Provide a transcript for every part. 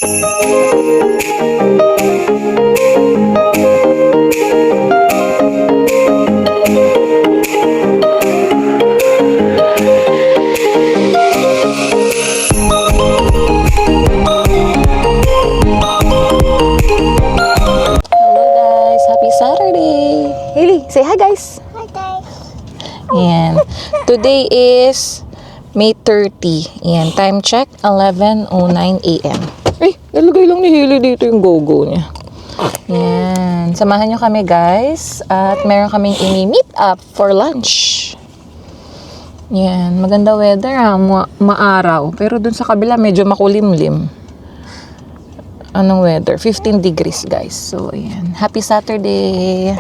Say hi guys! Hi guys! Ayan. Today is May 30. Ayan. Time check, 11:09 a.m. Ay, nalagay lang ni Hailey dito yung go-go niya. Ayan. Samahan nyo kami guys. At meron kaming ini-meet up for lunch. Ayan. Maganda weather ha. Maaraw. Pero dun sa kabila medyo makulimlim. Anong weather? 15 degrees guys. So, ayan. Happy Saturday!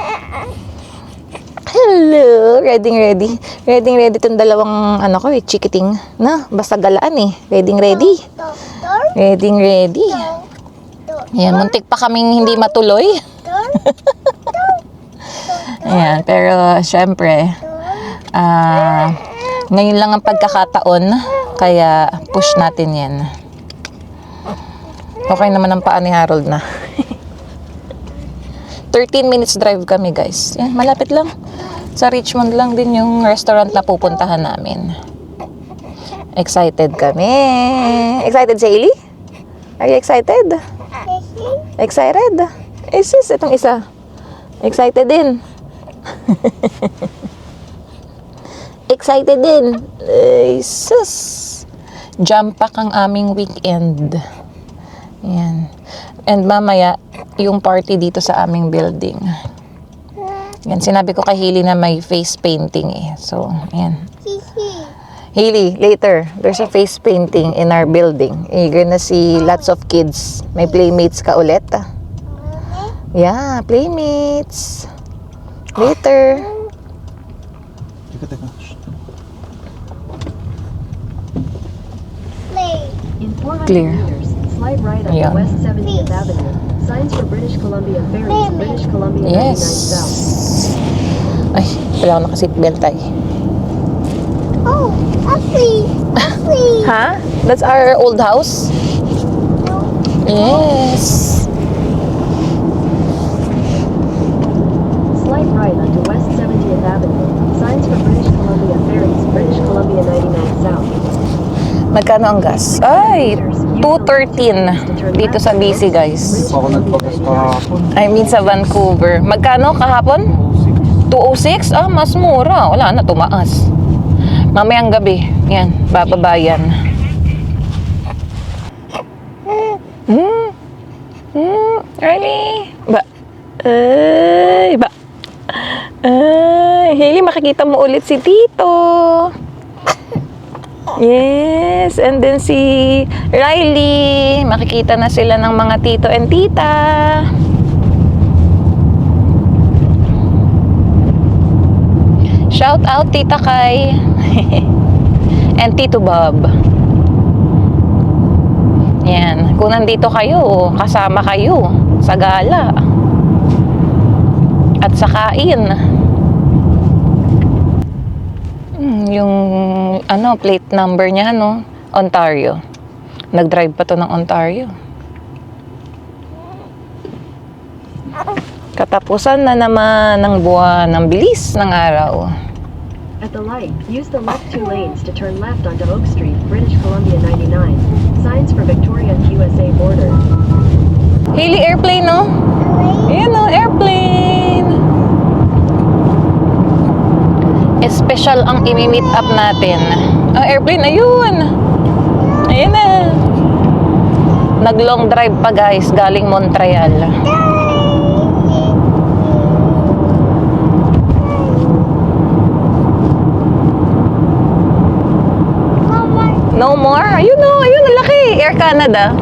Hello! Ready. Ready itong dalawang, chikiting. Na, basta galaan eh. Ready. Ready. Ayan, muntik pa kaming hindi matuloy. Ayan, pero syempre, ngayon lang ang pagkakataon, kaya push natin yan. Okay naman ang paa ni Harold na. 13 minutes drive kami guys. Yan, malapit lang. Sa Richmond lang din yung restaurant na pupuntahan namin. Excited kami. Excited si Hailey? Are you excited? Excited? Sis, itong isa. Excited din. Excited din. Sus. Jump pack ang aming weekend. Yan. And mamaya, yung party dito sa aming building. Yan, sinabi ko kay Hailey na may face painting eh. So, yan. Hailey, later, there's a face painting in our building. You're gonna see lots of kids. May playmates ka ulit. Yeah, playmates. Later. Clear. Slide right on Yeah. West 70th Avenue. Signs for British Columbia Ferries, British Columbia 99 Yes. South. Ay, wala ako naka-seatbelt ay. Oh, Ashley! Ha? That's our old house? Yes. Slide right onto West 70th Avenue. Signs for British Columbia Ferries, British Columbia 99 South. Magkano ang gas? Ay, 213 dito sa BC guys. Ako nagpagas kahapon. I mean sa Vancouver. Magkano kahapon? 206? Ah, mas mura. Wala na, tumaas. Mamayang gabi. Yan, bababayan. Early. Hailey, makikita mo ulit si Tito. Yes, and then si Riley, makikita na sila ng mga tito and tita. Shout out Tita Kai and Tito Bob. Yan, kung nandito kayo, kasama kayo sa gala at sa kain. Yung plate number niya, Ontario. Nag-drive pa to ng Ontario. Katapusan na naman ng buwan, ng bilis ng araw. At the light, use the left 2 lanes to turn left onto Oak Street, British Columbia 99. Signs for Victoria and USA border. Hailey, airplane, no? Ayan, airplane. Special ang imi-meet up natin. Ang airplane, ayun. Ayun na. Nag-long drive pa guys, galing Montreal. No more? Ayun o, ayun, ang laki. Air Canada.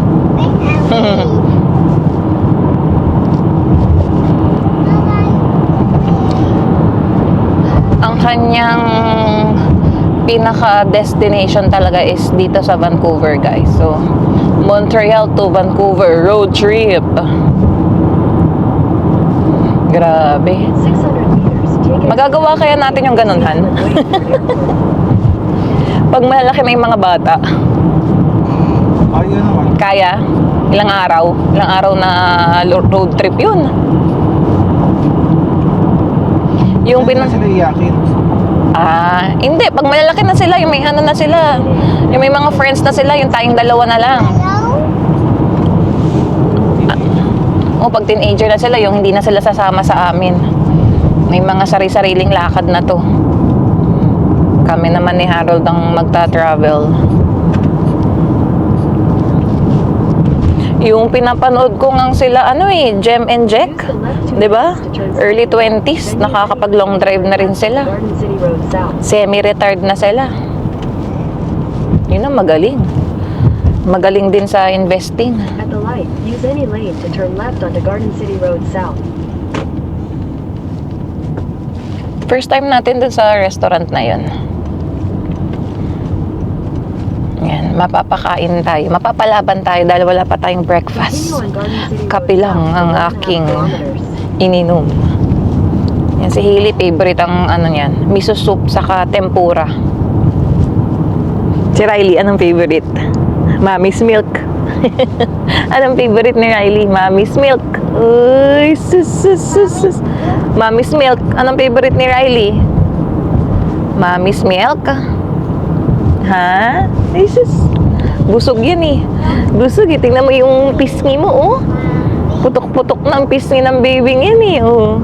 Ang kanyang pinaka-destination talaga is dito sa Vancouver, guys. So, Montreal to Vancouver road trip. Grabe. 600 meters. Magagawa kaya natin yung ganun, Han? Pag malaki na yung mga bata. Kaya naman. Kaya? Ilang araw na road trip yun. Yung Hindi na sila iyakin. Hindi. Pag malalaki na sila, yung may ano na sila, yung may mga friends na sila, yung tayong dalawa na lang. O, pag teenager na sila, yung hindi na sila sasama sa amin. May mga sari-sariling lakad na to. Kami naman ni Harold ang magta-travel. Yung pinapanood ko ngang sila, Jem and Jack. 'Di ba? Early 20s, nakakapag long drive na rin sila. Garden City Road South. Semi-retired na sila. Yun ang magaling. Magaling din sa investing. At the light, use any lane to turn left onto Garden City Road South. First time natin dun sa restaurant na yun. Yan, mapapakain tayo. Mapapalaban tayo dahil wala pa tayong breakfast. Continue on Garden City Road Kape lang South ang for 1.5 aking kilometers. ininom. Yan, si Hailey, favorite ang niyan, miso soup saka tempura. Si Riley, anong favorite? Mommy's milk. Anong favorite ni Riley? Mommy's milk. Uy, sus. Mommy's milk. Anong favorite ni Riley? Mommy's milk. Ha? Ay, sus. Busog yan eh. Busog eh. Tingnan mo yung pisngi mo, oh. Putok-putok na ang pisngi ng baby yan eh, oh.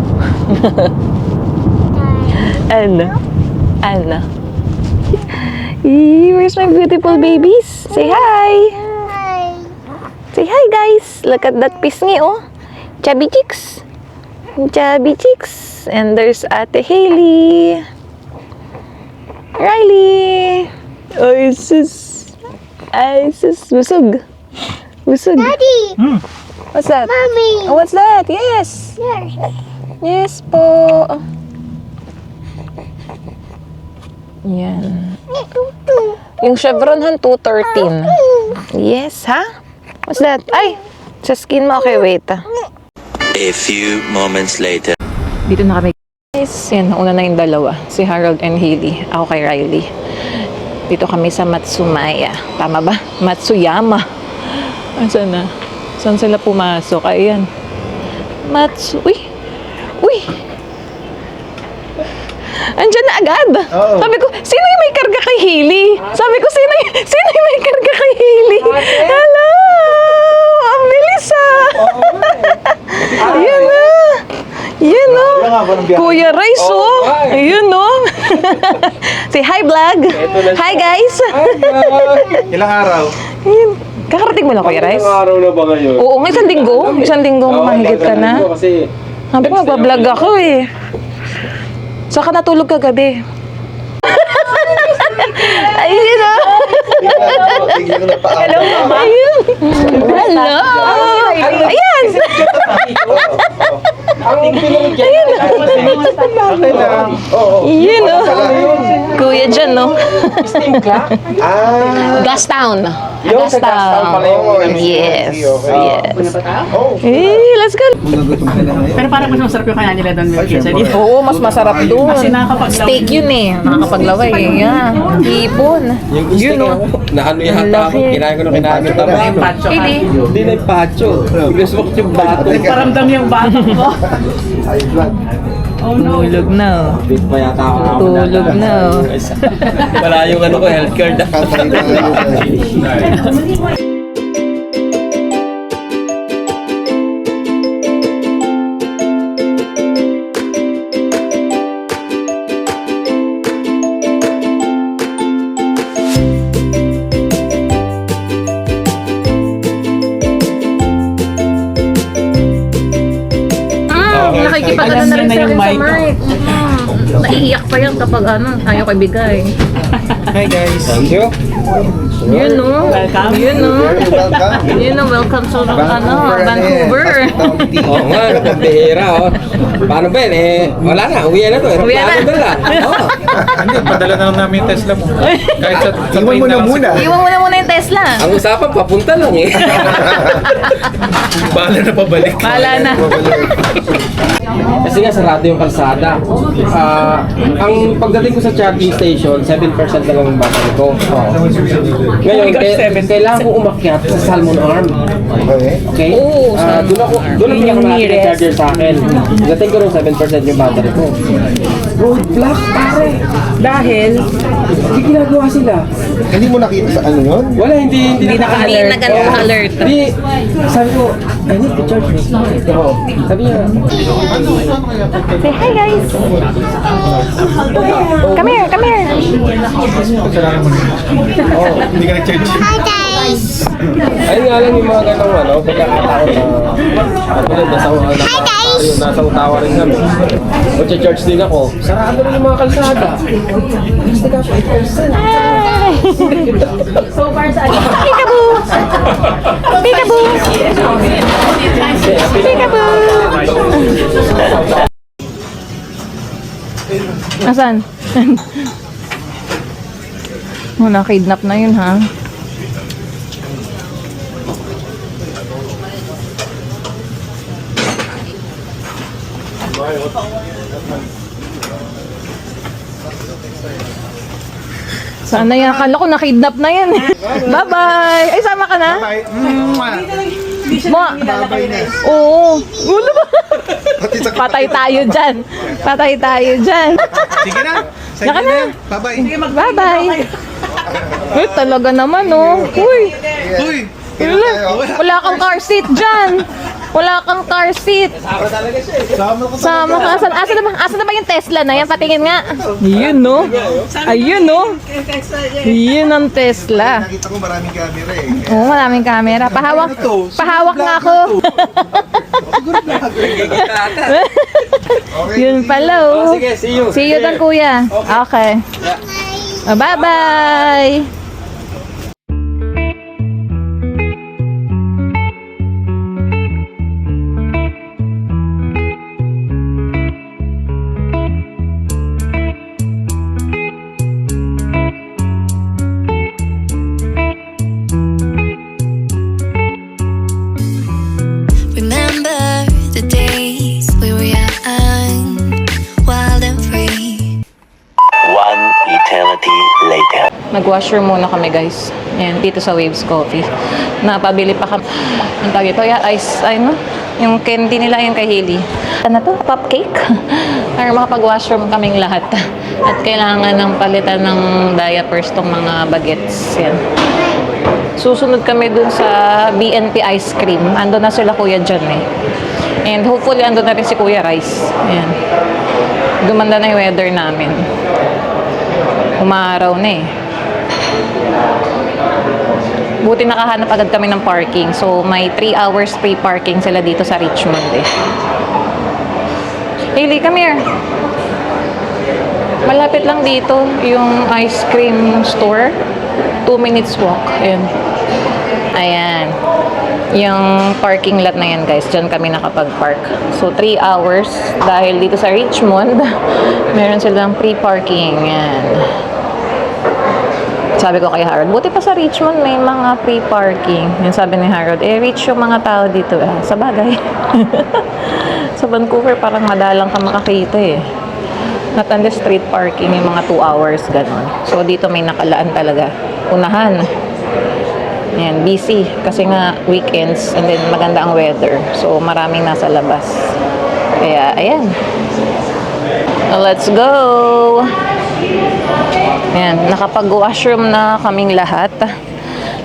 Ano? Where's my beautiful babies? Say hi! Say hi, guys! Look at that pisngi, oh. Chubby chicks. Chubby chicks. And there's Ate Hailey. Riley. Ay, sus. Busog. Daddy, What's that? Mommy. Oh, what's that? Yes. Here. Yes po. Yan. Yung Chevron han 213. Yes, ha? What's that? Ay, sa skin mo. Okay, wait. A few moments later. Dito na kami. Guys, yan. Una na yung dalawa. Si Harold and Hailey. Ako kay Riley. Dito kami sa Matsumaya. Tama ba? Matsuyama. Asan na? Saan sila pumasok? Ayan. Uy! Andyan na agad. Oo. Sabi ko, sino yung may karga kay Hailey? Sabi ko, sino yung may karga kay Hailey? Hello! Ang bilis Yan na. Yan o. Wala nga ba ng biyahe? Kuya Rice Ayun o. Say hi vlog. Hi guys. Ilang araw? Ayun. Kakarating mo na Kuya Rice? Ilang araw na ba ngayon? Oo, ng isang linggo. Isang linggo mahigit ka na. Kasi Sabi ko, magbablog ako eh. Saan ka natulog kagabi? Ayun o. Bigyan ko na pa. Hello, Ayun. Hello. Ayan. ang pinagyan Okay lang. Oo. Yun o. Kuya dyan no. steam clock. Gas Town. Yung sa gas town pala yung Yes. Okay. Yes. Oh. Let's go. Pero parang mas masarap yung kaya nila doon with pizza. Di ba? Oo, mas masarap doon. Kasi nakakapaglaway. Steak yun eh. Nakakapaglaway eh. Yeah. Hipon. Yung steak na ano yata ako, kinain ko na kinain ko tama. Yung pacho ka. Hindi. Hindi na yung pacho. Gusto ko yung bato. Paramdam yung bata ko. Oh no. Tulog na. Bit pa yata ako. Tulog na. Wala yung ano ko, healthcare na. Nakikipag-ano na rin sa akin sa mic. Naiiyak pa yan kapag ayaw ko ibigay. Hi guys. Thank you. Yun no. Welcome. Yun no. Welcome. Yun no. Welcome to Vancouver. Oo nga, pambihira oh. Paano ba yun eh? Wala na, uwi na to. Uwi na. Aeroplano na lang. Oo. Hindi, padala na lang namin yung Tesla mo. Kahit sa Iwan mo na muna. Iwan mo na muna yung Tesla. Ang usapan, papunta lang eh. Bahala na pabalik. Bahala na. Kasi nga sarado yung kalsada. Ang pagdating ko sa charging station, 17 7% na lang yung battery ko. Ngayon, kailangan ko umakyat sa Salmon Arm. Okay? Oo, Doon ang pinakamalaki na charger sa akin. Dating ko rin 7% yung battery ko. Roadblock, pare! Dahil, Hindi ginagawa sila. Hindi mo nakita sa ano yun? Wala, hindi hindi naka-alert. nag-alert. Hindi, sabi ko, I need to charge this. Sabi niya, Say hi, guys. Come here, come here. Hindi ka nag-charge. ayun nga lang yung mga ganong ano, pagkakatakot na katulad, nasa utawa rin kami. O charge din ako, sarado rin yung mga kalsada. Basta ka 5%. Peekaboo. Peekaboo. Peekaboo. Asan? Oh, na-kidnap na yun, ha? Sana yan. Akala ko na-kidnap na yan. Bye-bye! Ay, sama ka na? Bye. Mo. Babay na. Oo. Ulo ba? Pati sa Patay tayo dyan. Patay tayo dyan. Sige na. Sige Naka na. na. Bye-bye. Bye-bye. Eh, talaga naman, oh. Uy. Uy. Kailan tayo? Wala kang car seat dyan. Wala kang car seat. Sama ko Sama ka. Asan na ba yung Tesla na yan? Patingin nga. Yun, no? Ayun, no? Yun ang Tesla. Nakita ko maraming camera eh. Oo, maraming camera. Pahawak nga ako. Yun pala, oh. Sige, see you. See you doon, kuya. Okay. Bye-bye. Remember the days we were young, wild and free. One eternity later. Nag-washroom muna kami, guys. Ayan, dito sa Waves Coffee. Napabili pa kami. Ang tawag ito, ice, ano? Yung candy nila, yung kay Hailey. Ano to? Cupcake? Para makapag-washroom kaming lahat. At kailangan ng palitan ng diapers tong mga bagets. Yan. Susunod kami dun sa BNP Ice Cream. Ando na sila kuya dyan eh. And hopefully ando na rin si Kuya Rice. Ayan. Gumanda na yung weather namin. Umaraw na eh. Buti nakahanap agad kami ng parking. So may 3 hours free parking sila dito sa Richmond eh. Hailey, come here. Malapit lang dito yung ice cream store. 2 minutes walk. Ayan. Ayan. Yung parking lot na yan, guys. Diyan kami nakapag-park. So, 3 hours. Dahil dito sa Richmond, meron silang free parking. Ayan. Sabi ko kay Harold, buti pa sa Richmond may mga free parking. Yung sabi ni Harold, rich yung mga tao dito. Sa bagay. Sa Vancouver, parang madalang ka makakita eh. Not on the street parking, yung mga 2 hours, gano'n. So, dito may nakalaan talaga. Unahan. Ayan, busy. Kasi nga, weekends, and then maganda ang weather. So, maraming nasa labas. Kaya, ayan. Let's go! Ayan, nakapag-washroom na kaming lahat.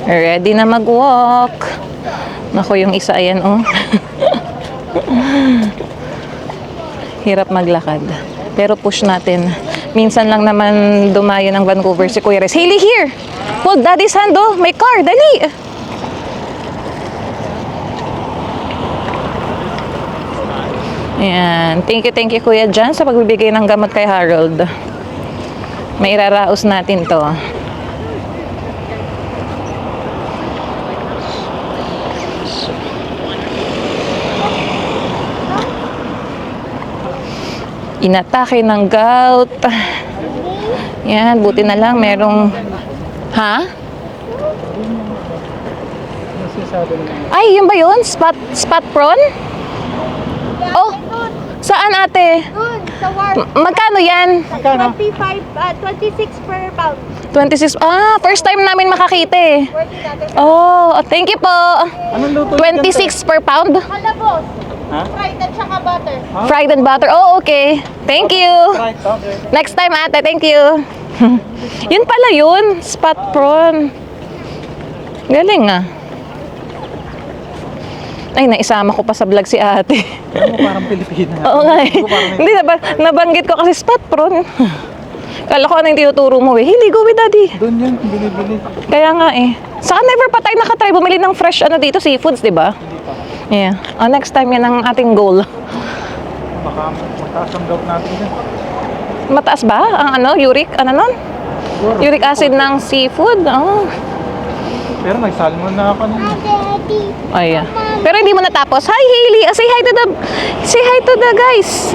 Ready na mag-walk. Naku, yung isa, ayan, oh. Hirap maglakad. Pero push natin. Minsan lang naman dumayo ng Vancouver si Kuya Res. Hailey, here! Hold daddy's hand, oh. May car, dali! Ayan. Thank you, Kuya Jan, sa pagbibigay ng gamot kay Harold. May iraraos natin to. Inatake ng gout. Yan, buti na lang merong... Ha? Ay, yun ba yun? Spot prawn? Oh, Saan ate? Doon, sa war. Magkano yan? 26 per pound. 26. First time namin makakita eh. Worth it natin. Oh, thank you po. Anong luto 26 per pound? Kalabos. Fried at saka butter. Fried and butter. Oh, okay. Thank you. Next time ate, thank you. Yun pala yun, spot prawn. Galing ah. Ay, naisama ko pa sa vlog si ate. Ano mo parang Pilipina? Oo nga eh. Hindi, nabanggit ko kasi spot prawn. Kala ko ano yung tinuturo mo eh. Hili, go with daddy. Doon yun, bili-bili. Kaya nga eh. Saka never pa tayo nakatry bumili ng fresh ano dito, seafoods, di ba? Yeah. Next time yan ang ating goal. Baka mataas ang gout natin dyan. Mataas ba? Ang ano? Uric? Ano nun? Uric acid ng seafood? Oh. Pero nag-salmon na ako kanina. Oh, yeah. Pero hindi mo natapos. Hi, Hailey! Say hi to the guys!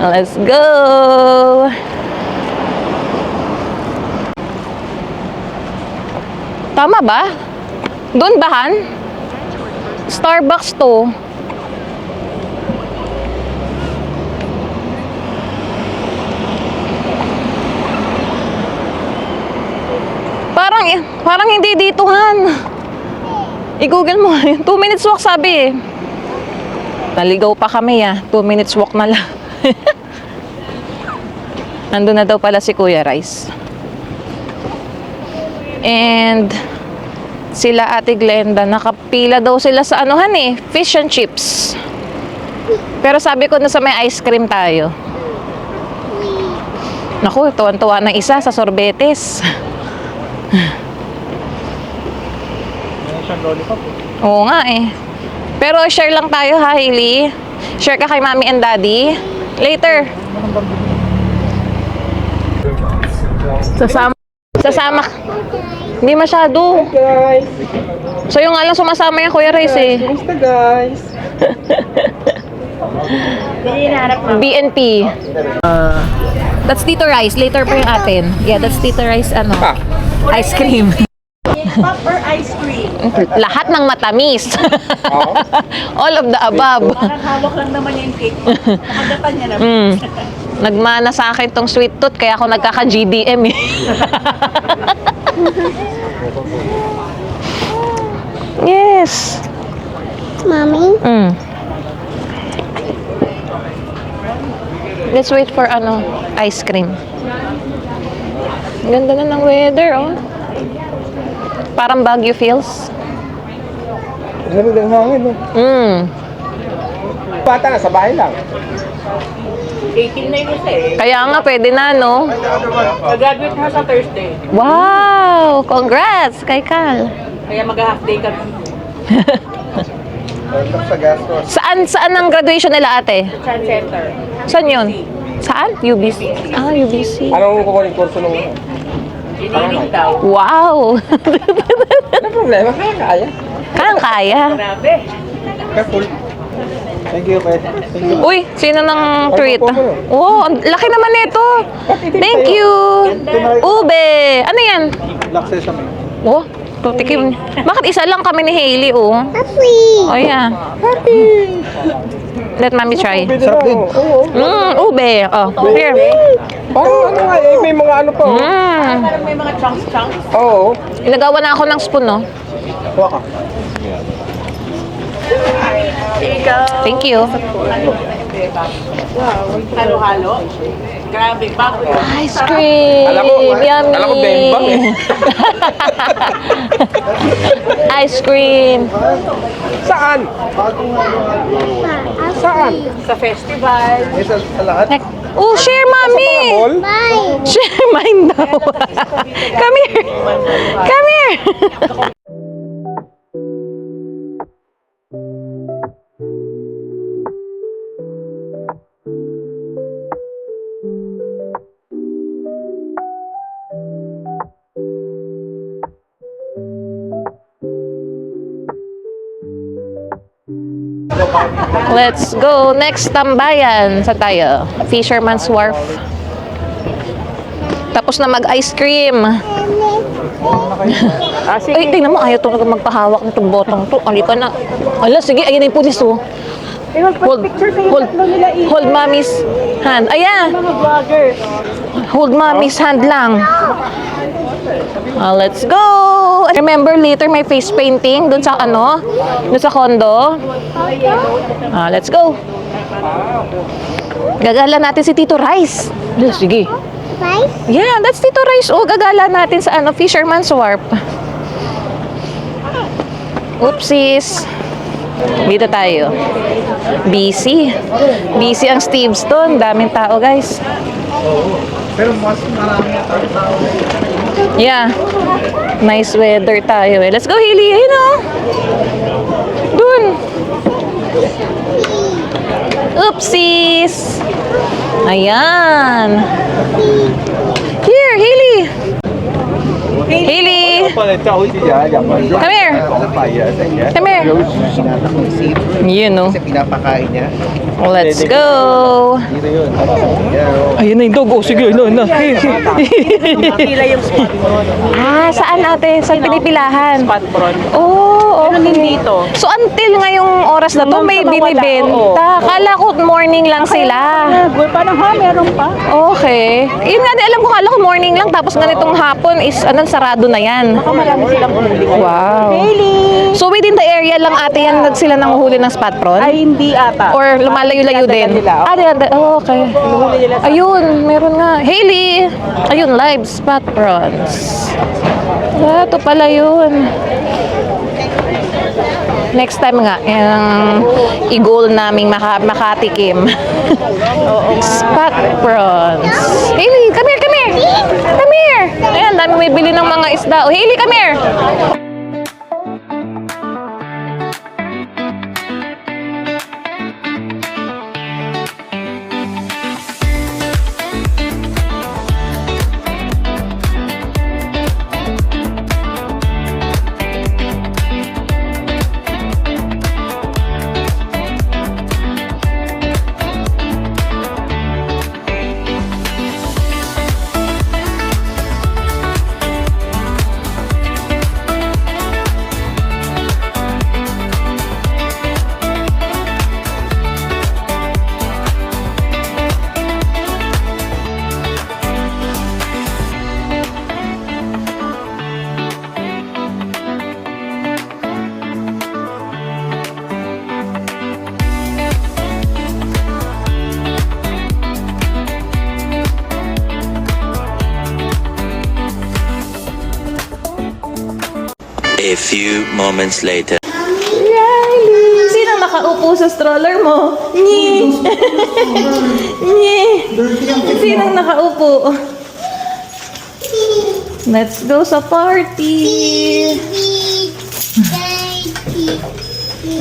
Let's go! Tama ba? Doon bahan? Starbucks to. Parang hindi ditohan. I-google mo. 2 minutes walk sabi eh. Naligaw pa kami 2 minutes walk na lang. Nandun na daw pala si Kuya Rice. And sila Ate Glenda, nakapila daw sila sa anuhan eh, fish and chips. Pero sabi ko na sa may ice cream tayo. Naku, tuwan-tuwa na isa sa sorbetes. Meron siyang lollipop. Oo nga eh. Pero share lang tayo ha, Hailey. Share ka kay Mommy and Daddy. Later. Sasama. Hindi masyado. Guys, So yung nga lang sumasama yan, Kuya Rice eh. kumusta guys? BNP. That's Tito Rice. Later pa yung atin. Yeah, that's Tito Rice ano. Ice cream. Pop or ice cream? Lahat ng matamis. All of the above. Parang hawak lang naman yung cake. Nakagatan niya naman. Nagmana sa akin tong sweet tooth kaya ako nagkaka-GDM eh. Yes. Mommy? Let's wait for ice cream. Ganda na ng weather, oh. Parang Baguio feels. Lamig ng hangin, no? Bata na, sa bahay lang. 18 na yun siya eh. Kaya nga, pwede na, no? Mag-graduate na sa Thursday. Wow! Congrats kay Cal. Kaya mag-half day kami. Sa gastos. Saan ang graduation nila, ate? Chan Center. Saan yun? Saan? UBC. Ah, UBC. Anong kukunin kurso nung Engineering daw. Wow! ano problema? Kaya. Kaya. Grabe. Careful. Thank you, Pet. Thank you. Uy, sino ng tweet? Oh, ang laki naman nito. Thank you. Ube. Ano yan? Black sesame. Oh, tutikim. Bakit isa lang kami ni Hailey, oh? Happy! Oh, yeah. Let mommy try. Sarap din. Oo. Ube. Oh, here. Parang ano nga eh, may mga ano pa. Parang may mga chunks. Oo. Inagawa na ako ng spoon, no? Kuha ka. Thank you. Halo-halo. Grabe, bago yun. Ice cream. Yummy. Alam ko bembang eh. Ice cream. Saan? Saan? Sa festival. Isa sa lahat. Oh, share, mommy. Mall? Share mine daw. Come here. Come here. Let's go. Next tambayan. Saan tayo? Fisherman's Wharf. Tapos na mag-ice cream. Ay, tingnan mo. Ayaw itong magpahawak nitong botong to. Alika na. Ala, sige. Ayan na yung pulis, oh. Hold mommy's hand. Ayan. Hold mommy's hand lang. Let's go! Remember later may face painting dun sa dun sa condo. Let's go! Gagala natin si Tito Rice. Sige. Rice? Yeah, that's Tito Rice. Oh, gagala natin sa Fisherman's Wharf. Oopsies. Dito tayo. Busy. Busy ang Steveston. Daming tao, guys. Pero mas marami ata ang tao. Yeah. Nice weather tayo eh. Let's go, Hailey. Ayun o. Dun. Oopsies. Ayan. Here, Hailey. Hailey. Come here. Come here. You know. Pinapakain niya. Let's go. Ayun na yung dog. Oh, sige. Ayun na. Pila yung spot Saan ate? Saan pinipilahan? spot prawn. Oh, okay. Dito. So until ngayong oras na to may binibenta. Kala ko morning lang sila. Paano ha? Meron pa? Okay. Yun nga, di alam ko, kala ko morning lang. Tapos ganitong hapon is, sarado na yan. Marami silang huli. Wow. Hailey! So within the area lang ate yan sila nanguhuli ng spot prawn? Ay, hindi ata. Or lumalayo-layo din? Nila. Okay. Huli nila sa Ayun, meron nga. Hailey! Ayun, live spot prawns. Ito pala yun. Next time nga, i-goal naming makatikim. Spot prawns. Hailey, come here, come here! Come here! Ayan, dami may bili ng mga isda. Oh, Hailey, come here! A few moments later. Riley! Sino nakaupo sa stroller mo? Nye! Nye! Sino nakaupo? Let's go sa party!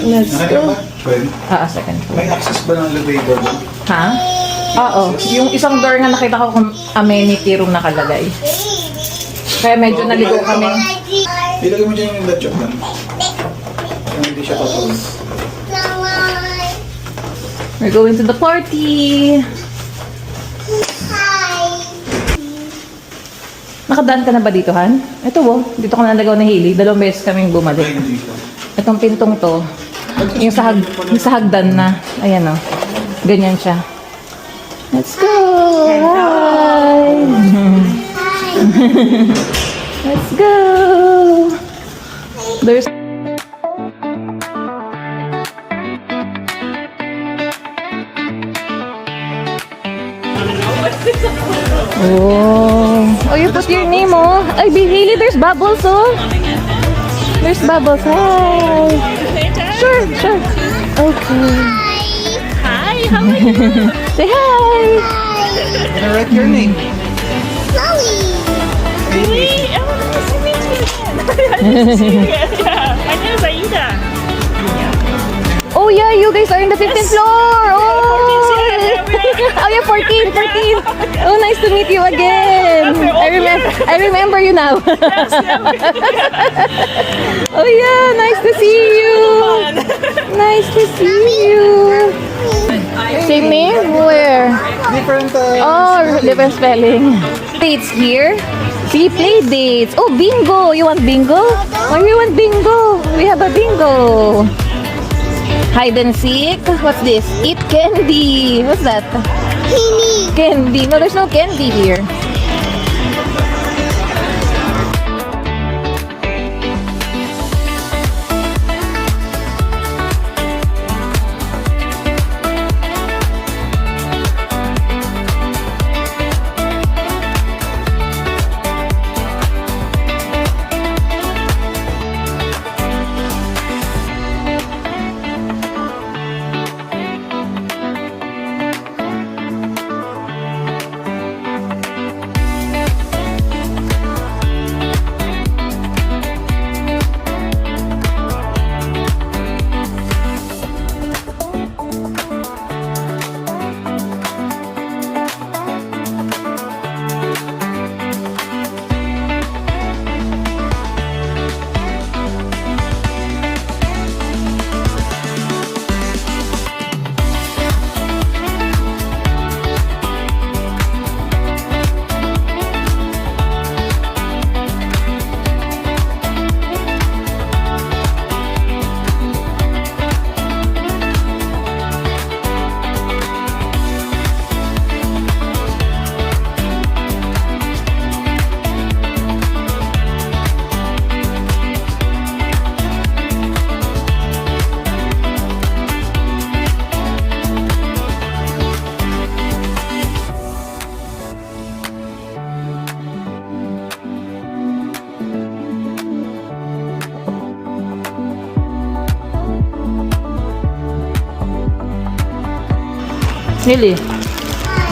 Let's go. Second floor. May access ba ng elevator doon? Ha? Oo. Yung isang door nga nakita ko kung amenity room nakalagay. Kaya medyo naligo kami. Ilagay mo dyan yung lechon doon. Kung hindi siya totoo. We're going to the party! Nakadaan ka na ba dito, Han? Ito dito ka nalagaw na Hailey. 2 beses kaming bumalik. Ay, hindi ko. Itong pintong to, yung sa hagdan na, ayan ganyan siya. Let's go! Hi! Let's go! There's Oh, you put your name, Ay, Hailey, there's bubbles, There's bubbles. Hi. Sure. Okay. Hi, how are you? Say hi. Can I write your name? Chloe. Really? Oh, nice to meet you. Nice to see you. Yeah, my name is Aida. Oh yeah, you guys are in the 15th floor. Oh. 14th floor. Oh yeah, 14. Oh, nice to meet you again. I remember you now. Oh yeah, nice to see you. Nice to see you. Same name? Where? Different, Different spelling. Dates here. See, play dates. Oh, bingo. You want bingo? Why you want bingo? We have a bingo. Hide and seek? What's this? Eat candy. What's that? Candy. No, there's no candy here. Lily,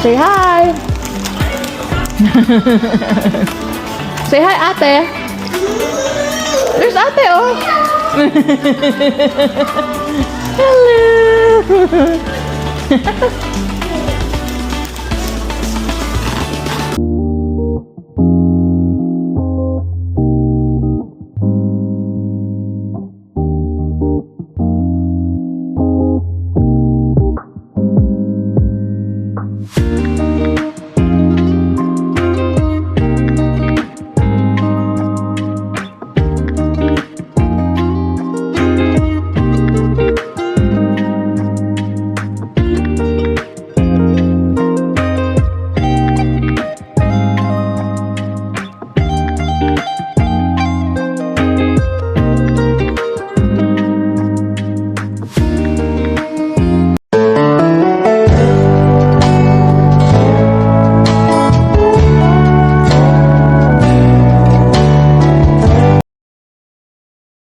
say hi. Say hi, ate. There's ate, oh. Hello.